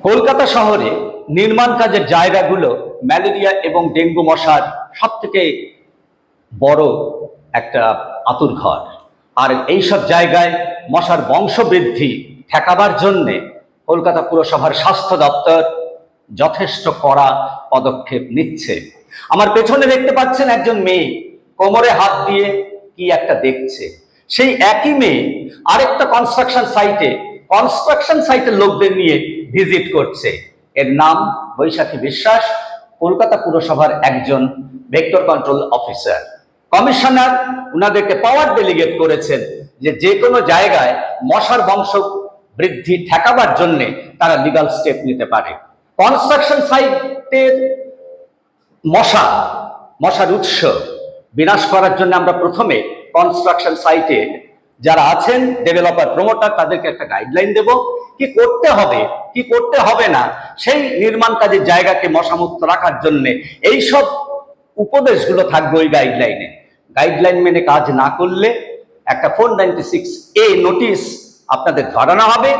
কলকাতা শহরে নির্মাণ কাজের জায়গাগুলো ম্যালেরিয়া এবং ডেঙ্গু মশার সবথেকে বড় একটা আঁতুড়ঘর। আর এইসব জায়গায় মশার বংশবৃদ্ধি ঠেকাবার জন্যে কলকাতা পুরসভার স্বাস্থ্য দপ্তর যথেষ্ট কড়া পদক্ষেপ নিচ্ছে। আমার পেছনে দেখতে পাচ্ছেন একজন মেয়ে কোমরে হাত দিয়ে কি একটা দেখছে। সেই একই মেয়ে আরেকটা কনস্ট্রাকশন সাইটের লোকদের নিয়ে ভিজিট করছে। এর নাম বৈশাখী বিশ্বাস, কলকাতা পুরসভার একজন ভেক্টর কন্ট্রোল অফিসার। কমিশনার উনাদেরকে পাওয়ার ডেলিগেট করেছেন যে কোনো জায়গায় মশার বংশ বৃদ্ধি ঠেকাবার জন্য তারা লিগাল স্টেপ নিতে পারে। কনস্ট্রাকশন সাইটের মশার উৎস বিনাশ করার জন্য আমরা প্রথমে কনস্ট্রাকশন সাইটে যারা আছেন ডেভেলপার, প্রমোটার, তাদেরকে একটা গাইডলাইন দেব কি করতে হবে কি করতে হবে না। সেই নির্মাণ কাজের জায়গাকে মশামুক্ত রাখার জন্য এইসব উপদেশগুলো থাকবে ওই গাইডলাইনে। গাইডলাইন মেনে কাজ না করলে একটা 496A নোটিশ আপনাদের ধরানো হবে।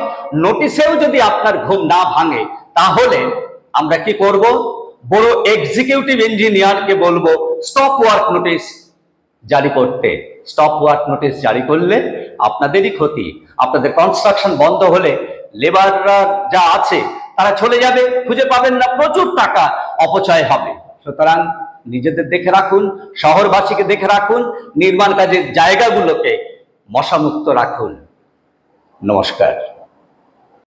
নোটিশেও যদি আপনার ঘুম না ভাঙে তাহলে আমরা কি করব, বড় এক্সিকিউটিভ ইঞ্জিনিয়ারকে বলবো স্টপ ওয়ার্ক নোটিশ জারি করতে। স্টপ ওয়ার্ক নোটিশ জারি করলে আপনাদেরই ক্ষতি। আপনাদের কনস্ট্রাকশন বন্ধ হলে লেবাররা যা আছে তারা চলে যাবে, খুঁজে পাবেন না, প্রচুর টাকা অপচয় হবে। সুতরাং নিজেদের দেখে রাখুন, শহরবাসীকে দেখে রাখুন, নির্মাণ কাজের জায়গাগুলোকে মশামুক্ত রাখুন। নমস্কার।